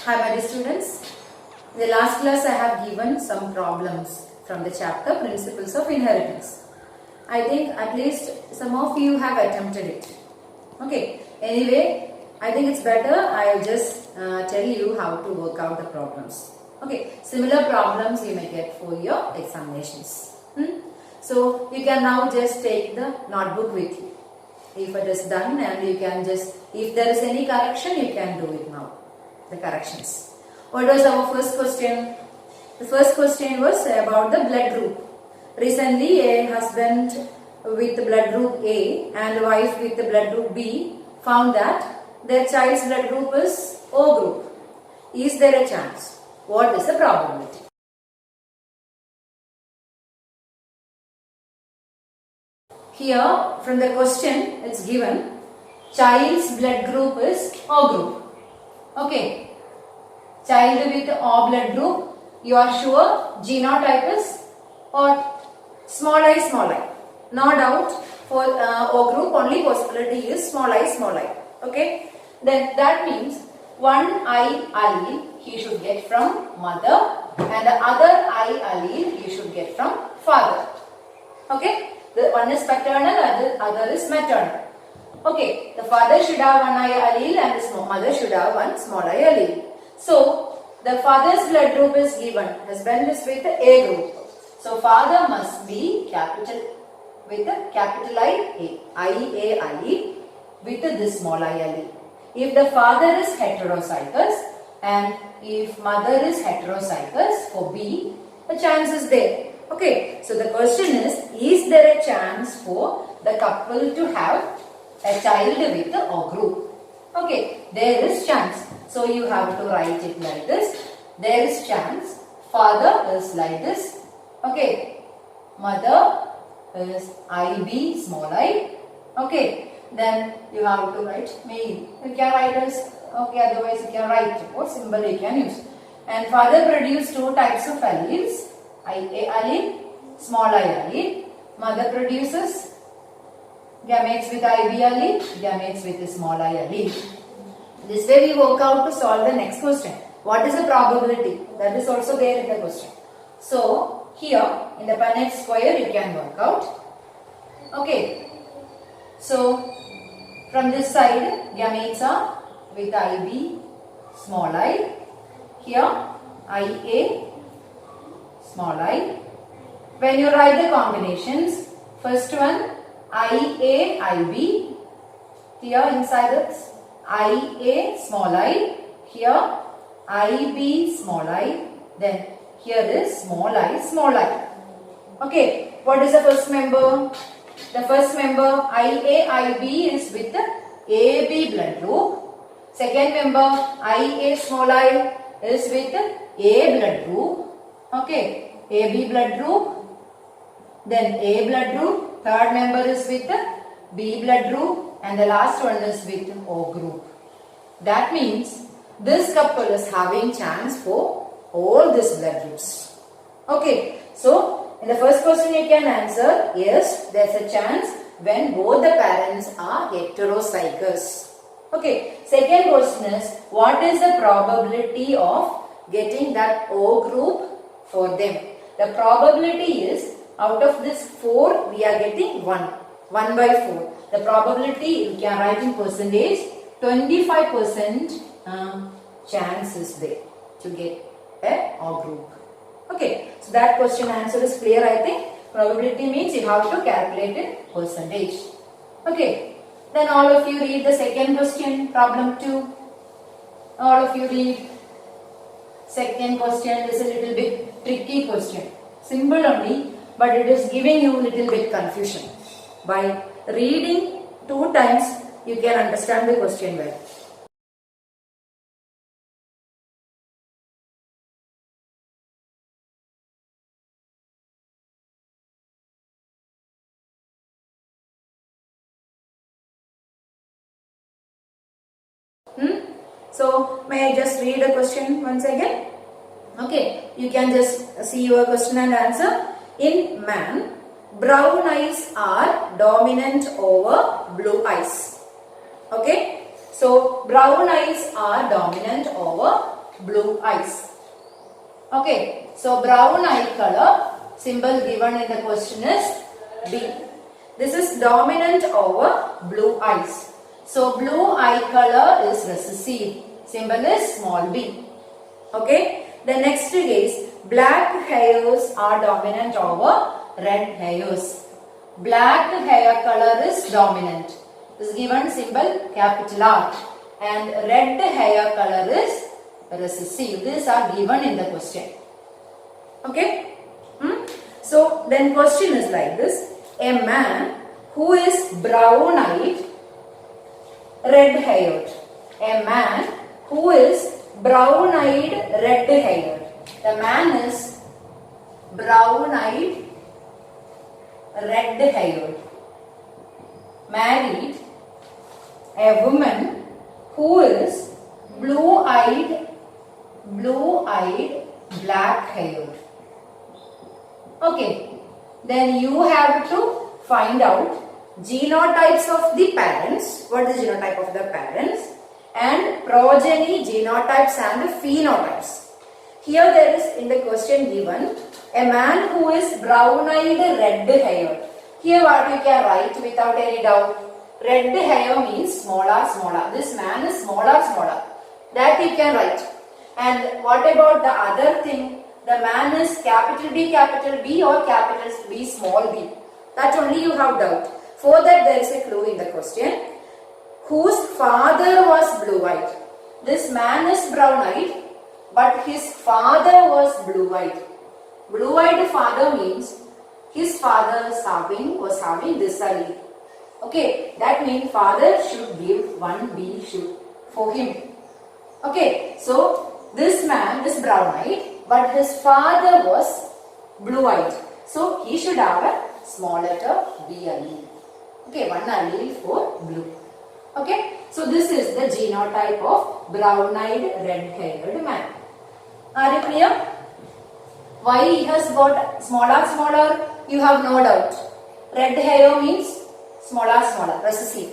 Hi my dear students, in the last class I have given some problems from the chapter Principles of Inheritance. I think at least some of you have attempted it. Okay, anyway, I think it's better I will just tell you how to work out the problems. Okay, similar problems you may get for your examinations. So you can now just take the notebook with you. If it is done and you can just, if there is any correction you can do it now. The corrections. What was our first question? The first question was about the blood group. Recently, a husband with blood group A and a wife with the blood group B found that their child's blood group is O group. Is there a chance? What is the probability? Here, from the question, it's given child's blood group is O group. Okay, child with O blood group, you are sure genotype is or small i. No doubt for O group only possibility is small i. Okay, then that means one I allele he should get from mother and the other I allele he should get from father. Okay, the one is paternal and the other is maternal. Okay, the father should have one I allele and the mother should have one small I allele. So, the father's blood group is given. Husband is with the A group. So, father must be capital with the capital I A allele with this small I allele. If the father is heterozygous and if mother is heterozygous for B, a chance is there. Okay, so the question is there a chance for the couple to have a child with the O group? Okay, there is chance. So you have to write it like this. There is chance. Father is like this. Okay, mother is IB small I. Okay, then you have to write male. You can write as, okay, otherwise you can write what symbol you can use. And father produced two types of alleles. IA allele, small I allele. Mother produces gametes with IB allele, gametes with small I allele. This way we work out to solve the next question. What is the probability? That is also there in the question. So, here in the Punnett square you can work out. Okay. So, from this side gametes are with IB small I. Here IA small I. When you write the combinations, first one IA, IB, here inside it's IA small I, here IB small I, then here is small I. Okay, what is the first member? The first member IA, IB is with the AB blood group. Second member IA small I is with the A blood group. Okay, AB blood group, then A blood group. Third member is with the B blood group and the last one is with O group. That means this couple is having chance for all these blood groups. Okay, so in the first question you can answer yes, there's a chance when both the parents are heterozygous. Okay, second question is what is the probability of getting that O group for them? The probability is out of this 4 we are getting 1 by 4. The probability you can write in percentage 25% chance is there to get a O group. Okay, so that question answer is clear I think. Probability means you have to calculate in percentage. Okay, then all of you read the second question, problem 2. All of you read second question. This is a little bit tricky question. Simple only, but it is giving you a little bit confusion. By reading 2 times, you can understand the question well. So, may I just read the question once again? Okay, you can just see your question and answer. In man, brown eyes are dominant over blue eyes. Okay, so brown eyes are dominant over blue eyes. Okay, so brown eye color, symbol given in the question is B. This is dominant over blue eyes. So blue eye color is recessive. Symbol is small b. Okay. The next is black hairs are dominant over red hairs. Black hair color is dominant. This given symbol capital R. And red hair color is recessive. These are given in the question. Okay. So then question is like this. A man who is brown-eyed, red-haired. A man who is brown-eyed, red-haired. The man is brown-eyed, red-haired. Married a woman who is blue-eyed, black-haired. Okay. Then you have to find out genotypes of the parents. What is the genotype of the parents? And progeny genotypes and phenotypes. Here there is in the question given a man who is brown-eyed, red-haired. Here what you can write without any doubt. Red hair means smaller. This man is smaller. That you can write. And what about the other thing? The man is capital B or capital B small b. That only you have doubt. For that there is a clue in the question. Whose father was blue-eyed? This man is brown-eyed, but his father was blue-eyed. Blue-eyed father means his father was having this allele. Okay, that means father should give one B should for him. Okay, so this man is brown-eyed, but his father was blue-eyed. So he should have a small letter B allele. Okay, one allele for blue. Okay, so this is the genotype of brown-eyed, red-haired man. Are you clear? Why he has got smaller? You have no doubt. Red hair means smaller, recessive.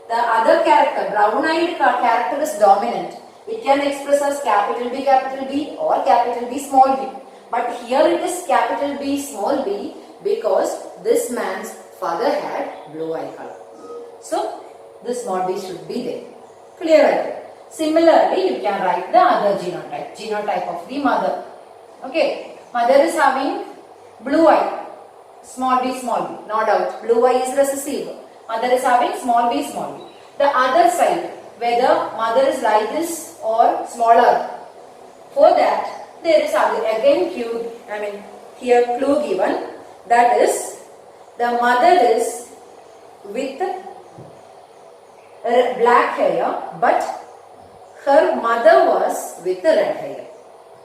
The other character, brown-eyed character is dominant. It can express as capital B or capital B small b. But here it is capital B small b because this man's father had blue eye color. So this small b should be there. Clear right? Similarly, you can write the other genotype of the mother. Okay, mother is having blue eye, small b, no doubt. Blue eye is recessive. Mother is having small b. The other side, whether mother is like this or smaller. For that, there is again here clue given. That is, the mother is with black hair, but her mother was with red hair.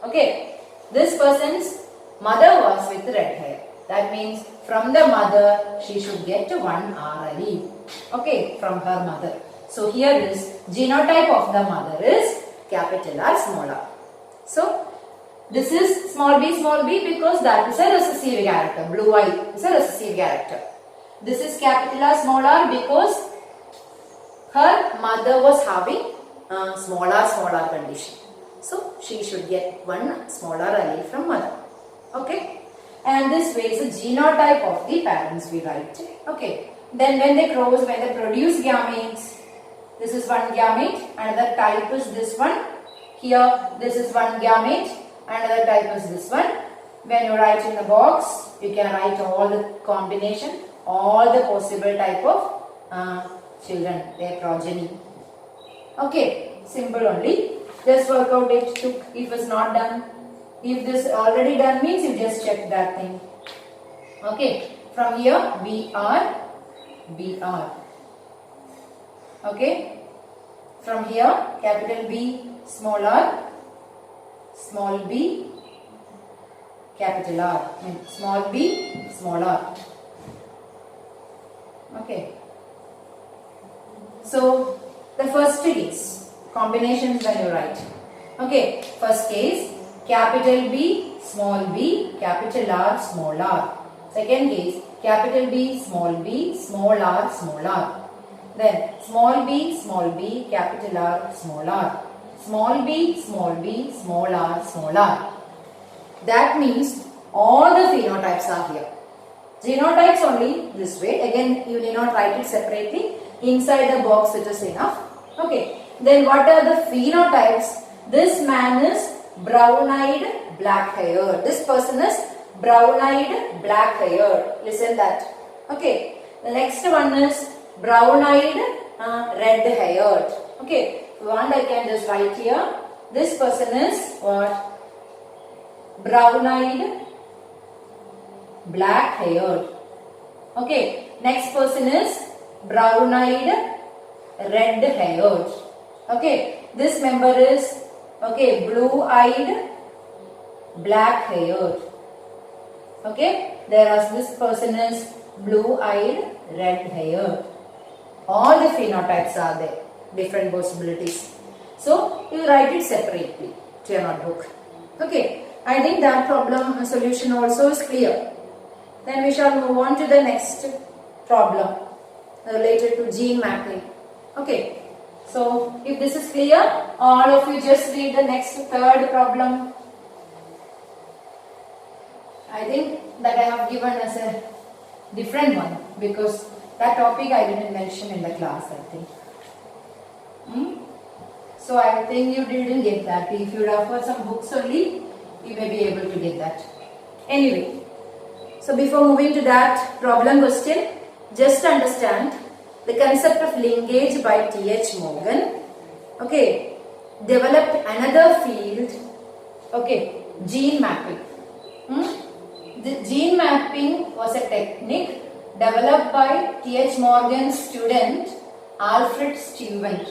Okay, this person's mother was with red hair. That means from the mother she should get one R allele. Okay, from her mother. So here is genotype of the mother is capital R small r. So this is small b because that is a recessive character. Blue eye is a recessive character. This is capital R small r because her mother was having smaller condition. So she should get one smaller allele from mother. Okay. And this way is a genotype of the parents we write. Okay. Then when they produce gametes, this is one gamete, another type is this one. Here this is one gamete, another type is this one. When you write in the box, you can write all the combination, all the possible type of children, their progeny. Okay, simple only. Just work out it if it's not done. If this already done means you just check that thing. Okay, from here BR. Okay, from here capital B small r, small b, capital R, small b, small r. Okay. So the first case, combinations when you write. Okay, first case, capital B, capital R, small r. Second case, capital B, small r, small r. Then small b, capital R, small r. small b, small b, small r, small r. That means all the phenotypes are here. Genotypes only this way. Again, you need not write it separately. Inside the box it is enough. Okay. Then what are the phenotypes? This man is brown-eyed, black-haired. This person is brown-eyed, black-haired. Listen that. Okay. The next one is brown-eyed, red-haired. Okay. If you want, I can just write here. This person is what? Brown-eyed, black-haired. Okay. Next person is brown-eyed, red-haired. Okay. This member is blue-eyed, black-haired. Okay. This person is blue-eyed, red-haired. All the phenotypes are there. Different possibilities. So you write it separately to your notebook. Okay. I think that problem solution also is clear. Then we shall move on to the next problem related to gene mapping. Okay. So if this is clear, all of you just read the next third problem. I think that I have given as a different one because that topic I didn't mention in the class, I think. So I think you didn't get that. If you refer some books only, you may be able to get that. Anyway, so before moving to that problem question, just understand the concept of linkage by T.H. Morgan. Okay, developed another field. Okay, gene mapping. The gene mapping was a technique developed by T.H. Morgan's student Alfred Steuben.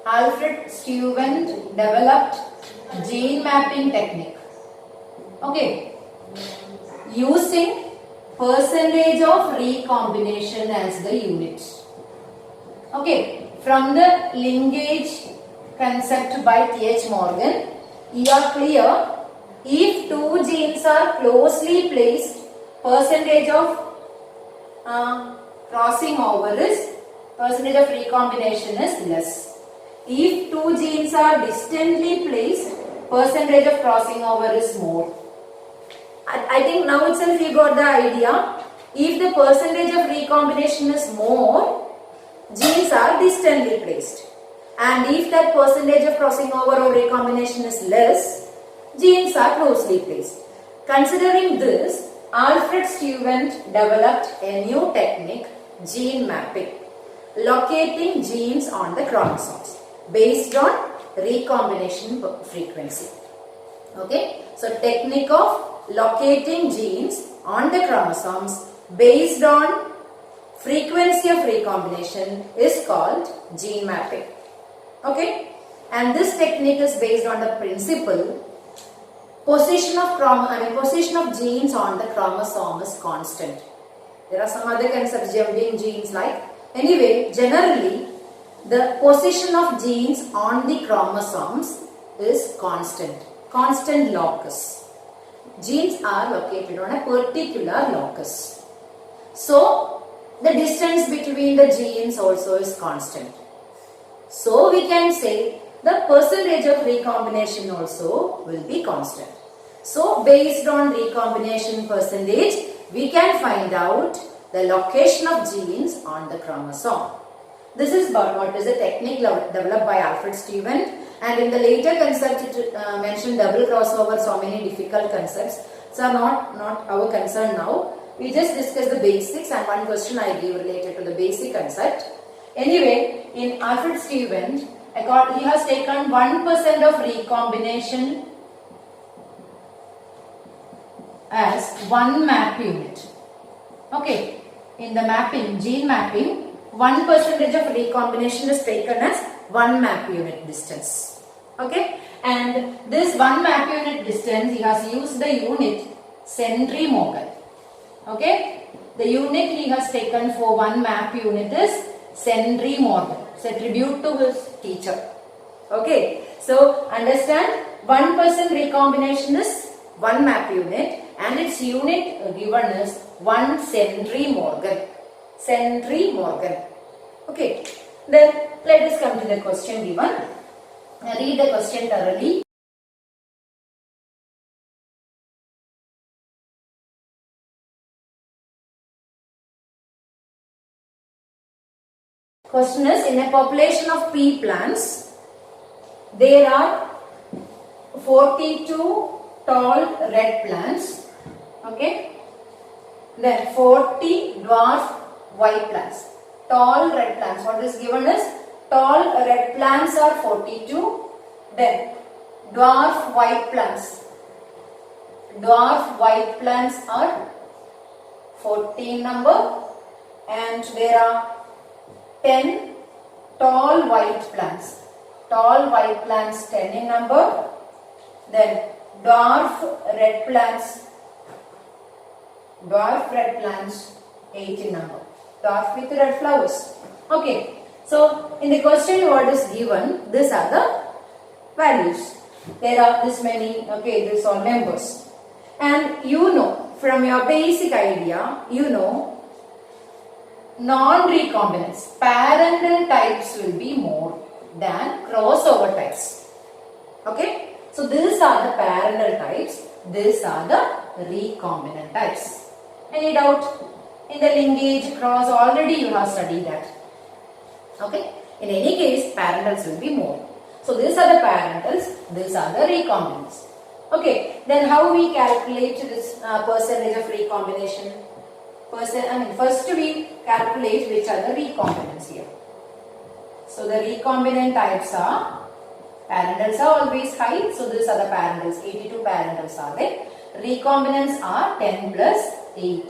Alfred Steuben developed gene mapping technique. Okay, using percentage of recombination as the unit. Okay, from the linkage concept by T.H. Morgan, you are clear. If two genes are closely placed, percentage of crossing over is, percentage of recombination is less. If two genes are distantly placed, percentage of crossing over is more. I think now itself you got the idea. If the percentage of recombination is more, genes are distantly placed. And if that percentage of crossing over or recombination is less, genes are closely placed. Considering this, Alfred Steuben developed a new technique, gene mapping, locating genes on the chromosomes based on recombination frequency. Okay, so technique of locating genes on the chromosomes based on frequency of recombination is called gene mapping. Okay, and this technique is based on the principle position of genes on the chromosome is constant. There are some other concepts, jumping genes like. Anyway, generally the position of genes on the chromosomes is constant locus. Genes are located on a particular locus. So the distance between the genes also is constant. So we can say the percentage of recombination also will be constant. So based on recombination percentage, we can find out the location of genes on the chromosome. This is what is a technique developed by Alfred Steuben, and in the later concept it mentioned double crossover, so many difficult concepts. So not our concern now. We just discussed the basics and one question I gave related to the basic concept. Anyway, in Alfred Steuben, he has taken 1% of recombination as one map unit. Okay, in the mapping, gene mapping, 1% of recombination is taken as one map unit distance. Okay, and this one map unit distance, he has used the unit centrimorgan. Okay, the unit he has taken for one map unit is centrimorgan. It's a tribute to his teacher. Okay, so understand 1% recombination is one map unit and its unit given is 1 centrimorgan. Centrimorgan. Okay, then let us come to the question given. read the question thoroughly. Question is, in a population of pea plants, there are 42 tall red plants, okay, then 40 dwarf white plants. Tall red plants, what is given is, tall red plants are 42, then dwarf white plants are 14 number, and there are 10 tall white plants. Tall white plants 10 in number. Then dwarf red plants 8 in number. Dwarf with red flowers. Okay. So in the question what is given, these are the values. There are this many, okay, these are members. And you know, from your basic idea, you know, non-recombinants, parental types will be more than crossover types. Okay, so these are the parental types, these are the recombinant types. Any doubt? In the linkage cross already you have studied that. Okay, in any case parentals will be more. So these are the parentals, these are the recombinants. Okay, then how we calculate this percentage of recombination? First we calculate which are the recombinants here. So the recombinant types are, parentals are always high, so these are the parentals, 82 parentals are there. Recombinants are 10 plus 8.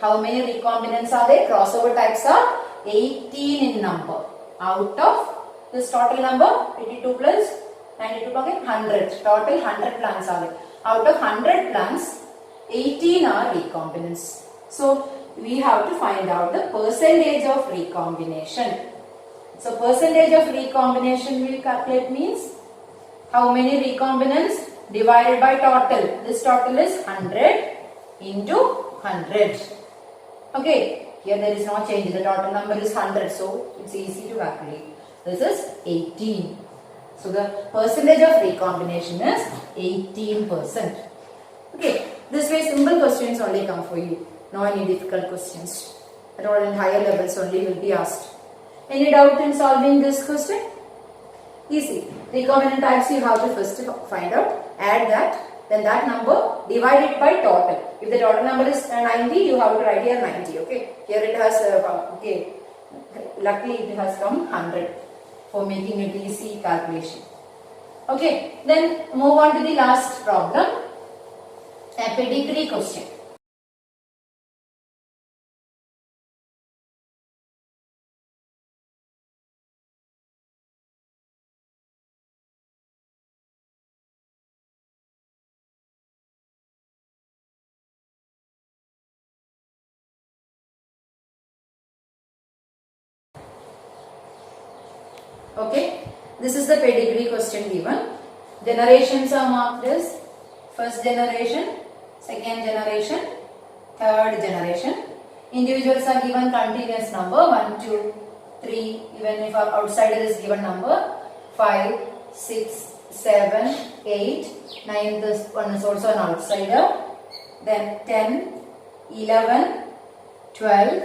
How many recombinants are there? Crossover types are 18 in number. Out of this total number, 82 plus 92 again 100. Total 100 plants are there. Out of 100 plants, 18 are recombinants. So we have to find out the percentage of recombination. So percentage of recombination we calculate means how many recombinants divided by total. This total is 100 into 100. Okay, here there is no change. The total number is 100, so it's easy to calculate. This is 18. So the percentage of recombination is 18%. Okay, this way simple questions only come for you. No any difficult questions. At all in higher levels only will be asked. Any doubt in solving this question? Easy. Recombinant types you have to first find out. Add that. Then that number divide it by total. If the total number is 90, you have to write here 90. Okay. Here it has okay. Luckily it has come 100 for making it easy calculation. Okay. Then move on to the last problem. A pedigree question. Okay, this is the pedigree question given. Generations are marked as first generation, second generation, third generation. Individuals are given continuous number 1, 2, 3. Even if our outsider is given number 5, 6, 7, 8. 9. This one is also an outsider. Then 10, 11, 12,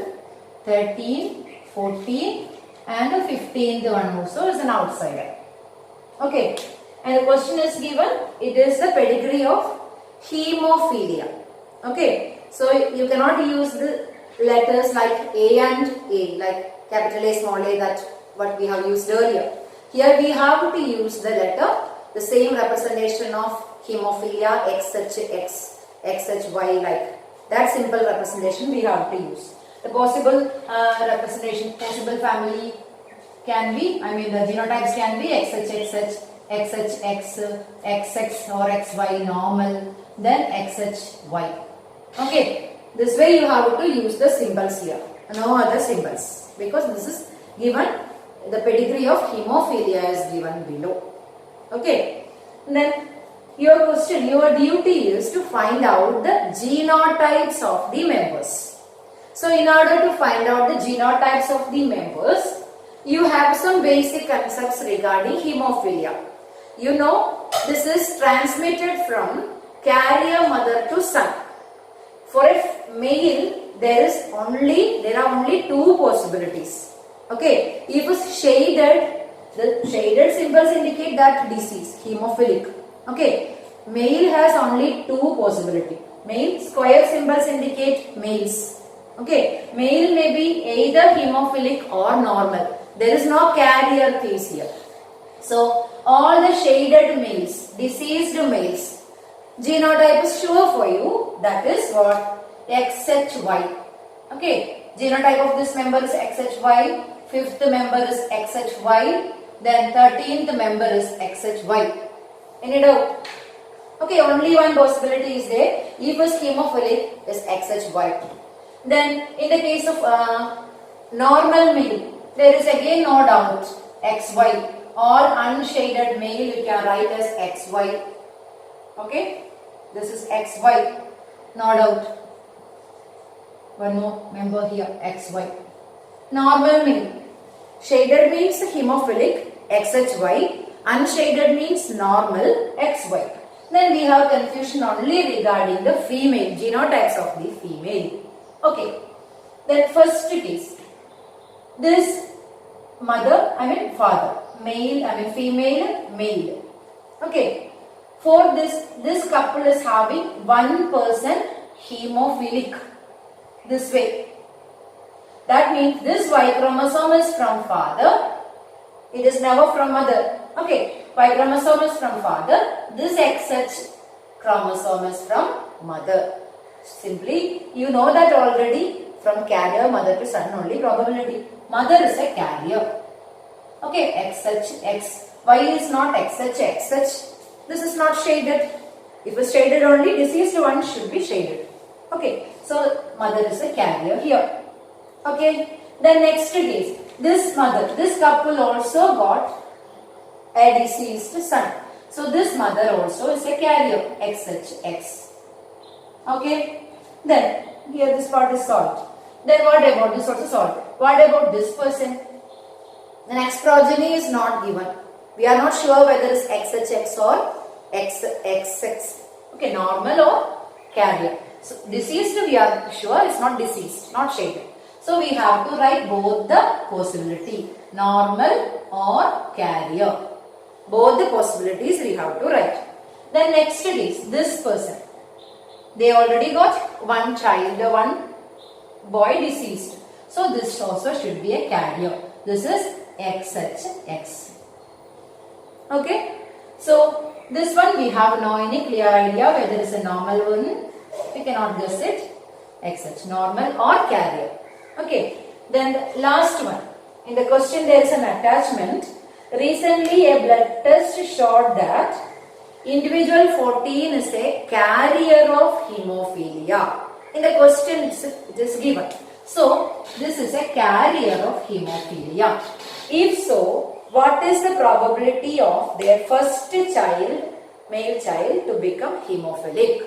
13, 14. And the 15th one also is an outsider. Okay. And the question is given. It is the pedigree of hemophilia. Okay. So you cannot use the letters like A and A, like capital A, small a, that what we have used earlier. Here we have to use the letter, the same representation of hemophilia, XHX, XHY, like that simple representation we have to use. The possible representation, possible family can be, the genotypes can be XHXH, XHX, XX or XY normal, then XHY. Okay, this way you have to use the symbols here, no other symbols, because this is given, the pedigree of hemophilia is given below. Okay, then your question, your duty is to find out the genotypes of the members. So in order to find out the genotypes of the members, you have some basic concepts regarding hemophilia. You know, this is transmitted from carrier mother to son. For a male, there are only two possibilities. Okay, if it's shaded, the shaded symbols indicate that disease, hemophilic. Okay, male has only two possibilities. Male square symbols indicate males. Okay, male may be either hemophilic or normal. There is no carrier case here. So, all the shaded males, diseased males, genotype is sure for you. That is what? XHY. Okay, genotype of this member is XHY. Fifth member is XHY. Then 13th member is XHY. Any doubt? Okay, only one possibility is there. If it's hemophilic, is XHY. Then, in the case of normal male, there is again no doubt XY. Or unshaded male, you can write as XY. Okay, this is XY. No doubt. One more member here, XY. Normal male. Shaded means hemophilic, XHY. Unshaded means normal, XY. Then we have confusion only regarding the female, genotypes of the female. Okay. Then first case. This mother, father. Male, female, male. Okay. For this couple is having 1% hemophilic. This way. That means this Y chromosome is from father. It is never from mother. Okay. Y chromosome is from father. This XX chromosome is from mother. Simply, you know that already from carrier mother to son only probability. Mother is a carrier. Okay, XH. Y is not XH. This is not shaded. If it's shaded only, deceased one should be shaded. Okay, so mother is a carrier here. Okay, the next case. This mother, this couple also got a deceased son. So this mother also is a carrier, XHX. Okay, then here this part is solved. Then what about this also solved? What about this person? The next progeny is not given. We are not sure whether it's XHX or XX. Okay, normal or carrier. So deceased we are sure it's not deceased, not shaded. So we have to write both the possibility, normal or carrier. Both the possibilities we have to write. Then next is this person. They already got one child, one boy deceased. So this also should be a carrier. This is XHX. Okay. So this one we have no any clear idea whether it is a normal one. We cannot guess it. XH, normal or carrier. Okay. Then the last one. In the question there is an attachment. Recently a blood test showed that individual 14 is a carrier of hemophilia. In the question it is given. So this is a carrier of hemophilia. If so, what is the probability of their first child, male child, to become hemophilic?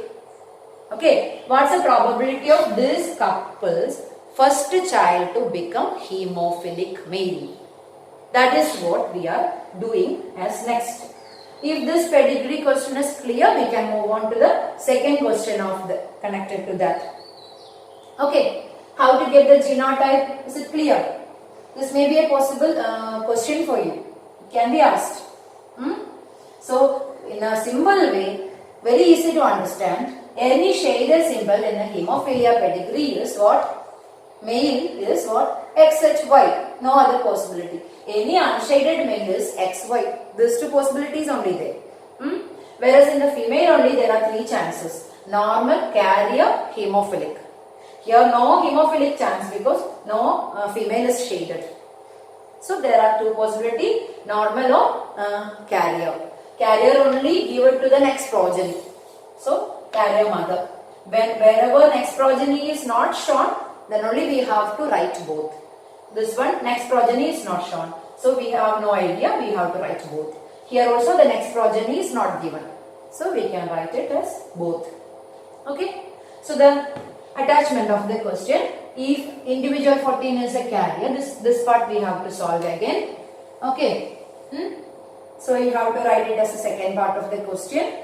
Okay, what's the probability of this couple's first child to become hemophilic male? That is what we are doing as next. If this pedigree question is clear, we can move on to the second question of the connected to that. Okay, how to get the genotype? Is it clear? This may be a possible question for you. It can be asked. So, in a simple way, very easy to understand. Any shaded symbol in a hemophilia pedigree is what? Male is what? XHY. No other possibility. Any unshaded male is XY. These two possibilities only there. Whereas in the female only there are three chances. Normal, carrier, hemophilic. Here no hemophilic chance because no female is shaded. So there are two possibilities, normal or carrier. Carrier only give it to the next progeny. So carrier mother. Wherever next progeny is not shown, then only we have to write both. This one next progeny is not shown. So we have no idea, we have to write both. Here also the next progeny is not given. So we can write it as both. Okay. So the attachment of the question, if individual 14 is a carrier, this part we have to solve again. Okay. So you have to write it as the second part of the question.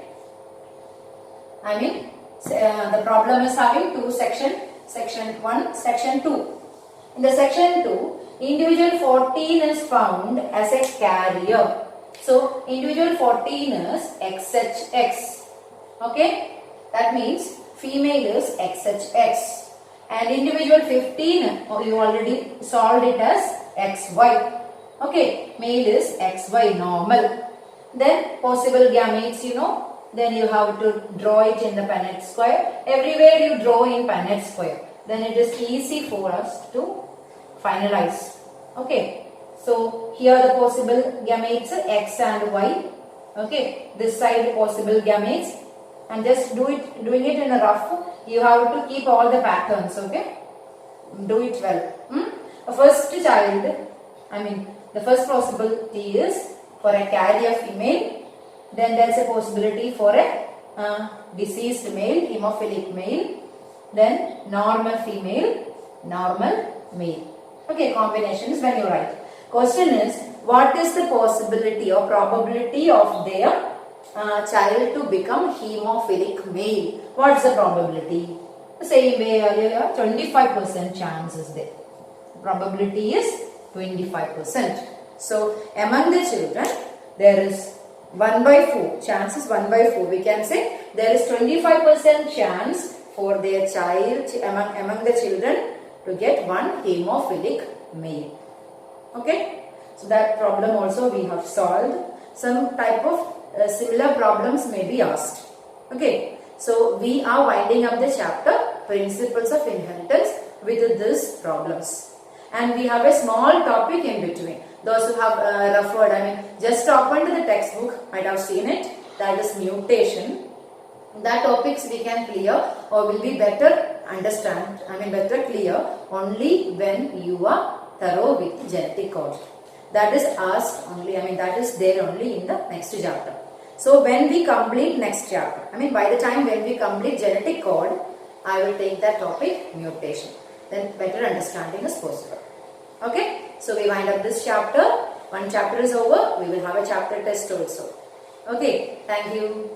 I mean, the problem is having two sections, section 1, section 2. In the section 2, individual 14 is found as a carrier. So, individual 14 is XHX. Okay? That means female is XHX. And individual 15, you already solved it as XY. Okay? Male is XY normal. Then, possible gametes, you know. Then you have to draw it in the Punnett square. Everywhere you draw in Punnett square. Then it is easy for us to finalize. Okay. So here the possible gametes X and Y. Okay. This side possible gametes. And just doing it in a rough. You have to keep all the patterns. Okay. Do it well. The first child, the first possibility is for a carrier female. Then there is a possibility for a deceased male, hemophilic male. Then normal female, normal male. Okay, combinations when you write. Question is, what is the possibility or probability of their child to become hemophilic male? What is the probability? The same way earlier, 25% chance is there. Probability is 25%. So, among the children, there is 1 by 4, chance is 1 by 4. We can say there is 25% chance for their child, among the children, to get one hemophilic male. Okay, so that problem also we have solved. Some type of similar problems may be asked. Okay, so we are winding up the chapter Principles of Inheritance with these problems. And we have a small topic in between. Those who have referred, just opened the textbook, might have seen it. That is mutation. That topics we can clear or will be better understand, better clear only when you are thorough with genetic code. That is asked only, that is there only in the next chapter. So when we complete next chapter, by the time when we complete genetic code, I will take that topic mutation. Then better understanding is possible. Okay, so we wind up this chapter. One chapter is over. We will have a chapter test also. Okay, thank you.